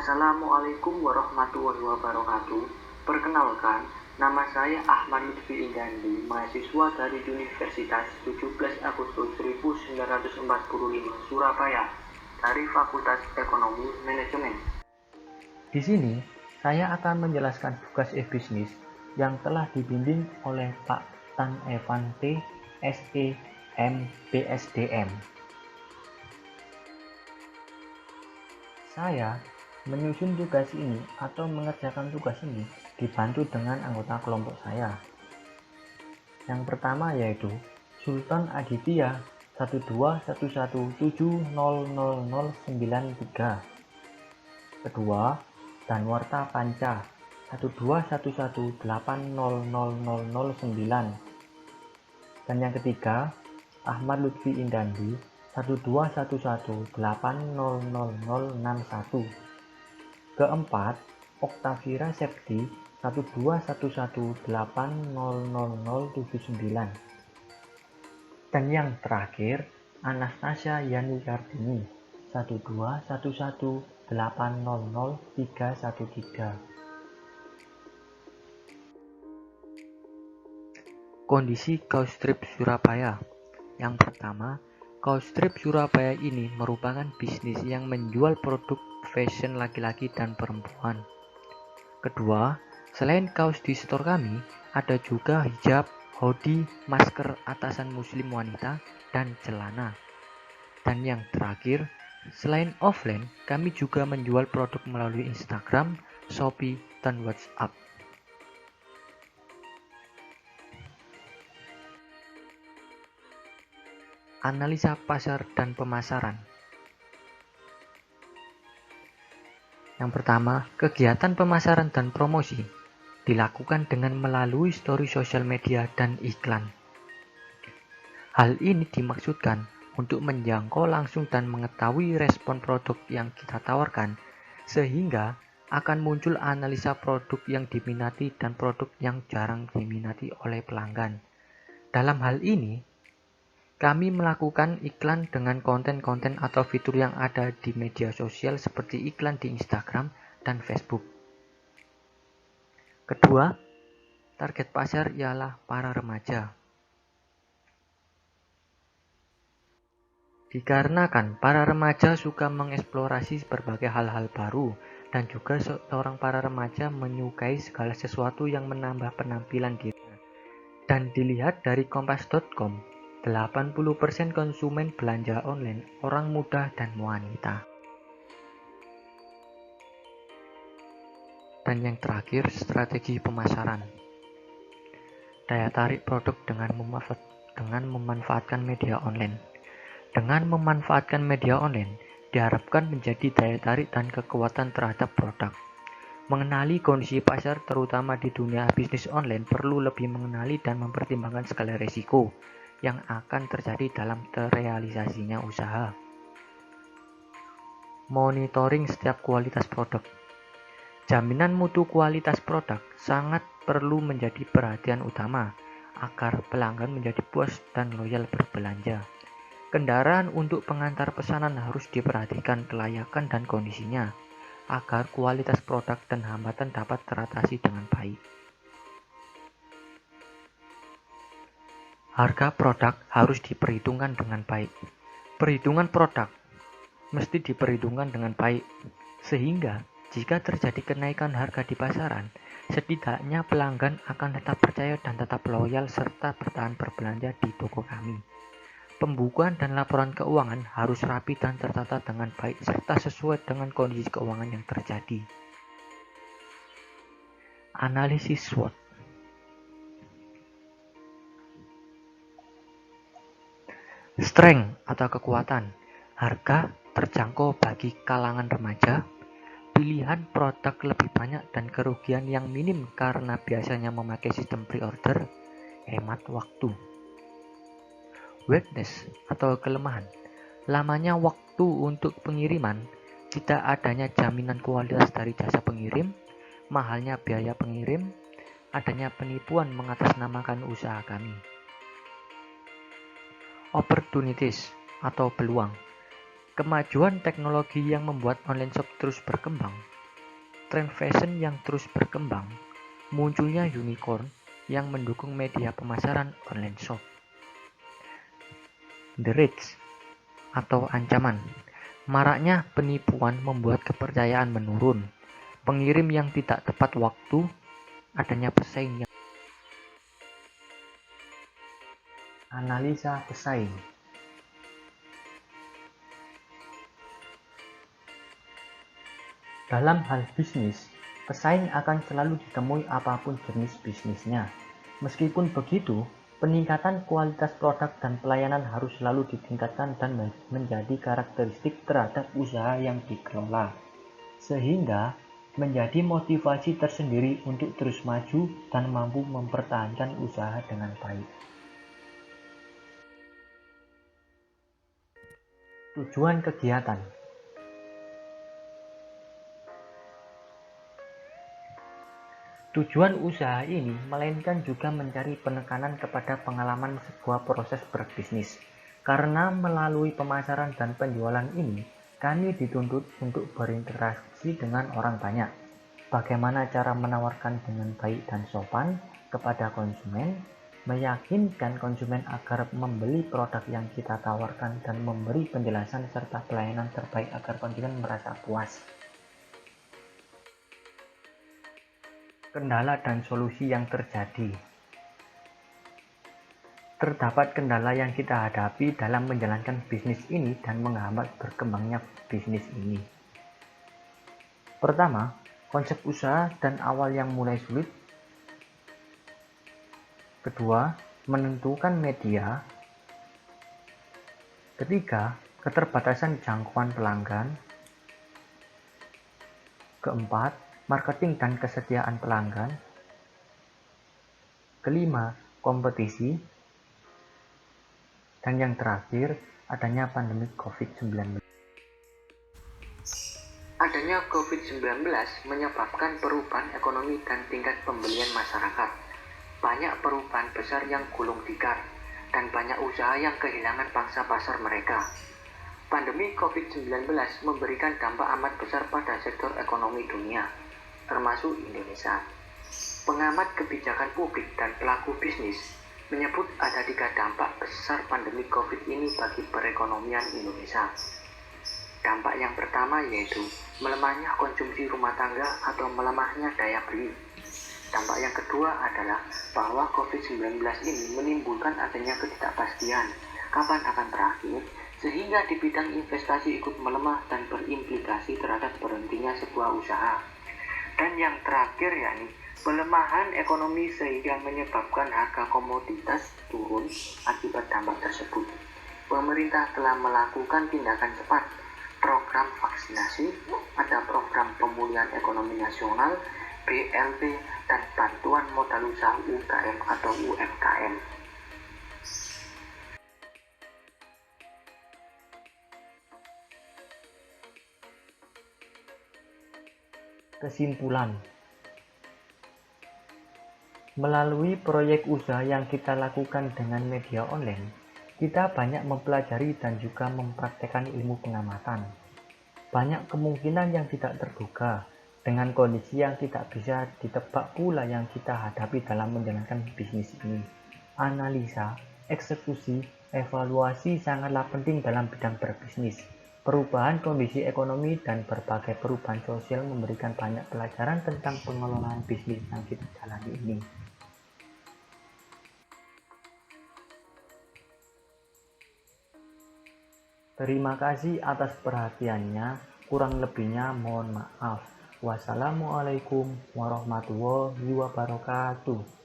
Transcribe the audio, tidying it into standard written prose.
Assalamualaikum warahmatullahi wabarakatuh. Perkenalkan, nama saya Ahmad Lutfi Indandi, mahasiswa dari Universitas 17 Agustus 1945 Surabaya, dari Fakultas Ekonomi Manajemen. Di sini, saya akan menjelaskan tugas e-bisnis yang telah dibimbing oleh Pak Tan Evan T. SE MBSDM. Saya menyusun tugas ini atau mengerjakan tugas ini dibantu dengan anggota kelompok saya. Yang pertama yaitu Sultan Aditya 12117000093. Kedua, Danwarta Panca 12118000009. Dan yang ketiga, Ahmad Lutfi Indandi 12118000061. Keempat, Oktavira Septi 12118000079. Dan yang terakhir, Anastasia Yani Kartini 12118000313. Kondisi Kaos Strip Surabaya. Yang pertama, Kaos Strip Surabaya ini merupakan bisnis yang menjual produk fashion laki-laki dan perempuan. Kedua, selain kaos di store kami, ada juga hijab, hoodie, masker atasan muslim wanita, dan celana. Dan yang terakhir, selain offline, kami juga menjual produk melalui Instagram, Shopee, dan WhatsApp. Analisa pasar dan pemasaran. Yang pertama, kegiatan pemasaran dan promosi dilakukan dengan melalui story sosial media dan iklan. Hal ini dimaksudkan untuk menjangkau langsung dan mengetahui respon produk yang kita tawarkan, sehingga akan muncul analisa produk yang diminati dan produk yang jarang diminati oleh pelanggan. Dalam hal ini, kami melakukan iklan dengan konten-konten atau fitur yang ada di media sosial seperti iklan di Instagram dan Facebook. Kedua, target pasar ialah para remaja. Dikarenakan para remaja suka mengeksplorasi berbagai hal-hal baru dan juga seorang para remaja menyukai segala sesuatu yang menambah penampilan dirinya. Dan dilihat dari kompas.com, 80% konsumen belanja online orang muda dan wanita. Dan yang terakhir, strategi pemasaran. Daya tarik produk dengan memanfaatkan media online. Dengan memanfaatkan media online, diharapkan menjadi daya tarik dan kekuatan terhadap produk. Mengenali kondisi pasar terutama di dunia bisnis online perlu lebih mengenali dan mempertimbangkan segala risiko yang akan terjadi dalam terrealisasinya usaha. Monitoring setiap kualitas produk. Jaminan mutu kualitas produk sangat perlu menjadi perhatian utama agar pelanggan menjadi puas dan loyal berbelanja. Kendaraan untuk pengantar pesanan harus diperhatikan kelayakan dan kondisinya agar kualitas produk dan hambatan dapat teratasi dengan baik. Harga produk harus diperhitungkan dengan baik. Perhitungan produk mesti diperhitungkan dengan baik, sehingga jika terjadi kenaikan harga di pasaran, setidaknya pelanggan akan tetap percaya dan tetap loyal serta bertahan berbelanja di toko kami. Pembukuan dan laporan keuangan harus rapi dan tertata dengan baik serta sesuai dengan kondisi keuangan yang terjadi. Analisis SWOT. Strength atau kekuatan, harga terjangkau bagi kalangan remaja, pilihan produk lebih banyak dan kerugian yang minim karena biasanya memakai sistem pre-order, hemat waktu. Weakness atau kelemahan, lamanya waktu untuk pengiriman, tidak adanya jaminan kualitas dari jasa pengirim, mahalnya biaya pengirim, adanya penipuan mengatasnamakan usaha kami. Opportunities atau peluang, kemajuan teknologi yang membuat online shop terus berkembang tren fashion yang terus berkembang, munculnya unicorn yang mendukung media pemasaran online shop. The Rich atau ancaman. Maraknya penipuan membuat kepercayaan menurun. Pengirim yang tidak tepat waktu, adanya pesaing yang analisa pesaing. Dalam hal bisnis, pesaing akan selalu ditemui apapun jenis bisnisnya. Meskipun begitu, peningkatan kualitas produk dan pelayanan harus selalu ditingkatkan dan menjadi karakteristik terhadap usaha yang dikelola, sehingga menjadi motivasi tersendiri untuk terus maju dan mampu mempertahankan usaha dengan baik. Tujuan kegiatan. Tujuan usaha ini melainkan juga mencari penekanan kepada pengalaman sebuah proses berbisnis. Karena melalui pemasaran dan penjualan ini, kami dituntut untuk berinteraksi dengan orang banyak. Bagaimana cara menawarkan dengan baik dan sopan kepada konsumen, meyakinkan konsumen agar membeli produk yang kita tawarkan dan memberi penjelasan serta pelayanan terbaik agar konsumen merasa puas. Kendala dan solusi yang terjadi. Terdapat kendala yang kita hadapi dalam menjalankan bisnis ini dan menghambat berkembangnya bisnis ini. Pertama, konsep usaha dan awal yang mulai sulit. Kedua, menentukan media. Ketiga, keterbatasan jangkauan pelanggan. Keempat, marketing dan kesetiaan pelanggan. Kelima, kompetisi. Dan yang terakhir, adanya pandemi COVID-19. Adanya COVID-19 menyebabkan perubahan ekonomi dan tingkat pembelian masyarakat. Banyak perubahan besar yang gulung tikar, dan banyak usaha yang kehilangan pangsa pasar mereka. Pandemi COVID-19 memberikan dampak amat besar pada sektor ekonomi dunia, termasuk Indonesia. Pengamat kebijakan publik dan pelaku bisnis menyebut ada 3 dampak besar pandemi COVID ini bagi perekonomian Indonesia. Dampak yang pertama yaitu melemahnya konsumsi rumah tangga atau melemahnya daya beli. Dampak yang kedua adalah bahwa COVID-19 ini menimbulkan adanya ketidakpastian kapan akan berakhir, sehingga di bidang investasi ikut melemah dan berimplikasi terhadap berhentinya sebuah usaha. Dan yang terakhir yakni pelemahan ekonomi sehingga menyebabkan harga komoditas turun akibat dampak tersebut. Pemerintah telah melakukan tindakan cepat, program vaksinasi, ada program pemulihan ekonomi nasional, BLT, dan bantuan modal usaha UKM atau UMKM. Kesimpulan. Melalui proyek usaha yang kita lakukan dengan media online, kita banyak mempelajari dan juga mempraktekkan ilmu pengamatan. Banyak kemungkinan yang tidak terduga, dengan kondisi yang tidak bisa ditebak pula yang kita hadapi dalam menjalankan bisnis ini. Analisa, eksekusi, evaluasi sangatlah penting dalam bidang berbisnis. Perubahan kondisi ekonomi dan berbagai perubahan sosial memberikan banyak pelajaran tentang pengelolaan bisnis yang kita jalani ini. Terima kasih atas perhatiannya, kurang lebihnya mohon maaf. Wassalamualaikum warahmatullahi wabarakatuh.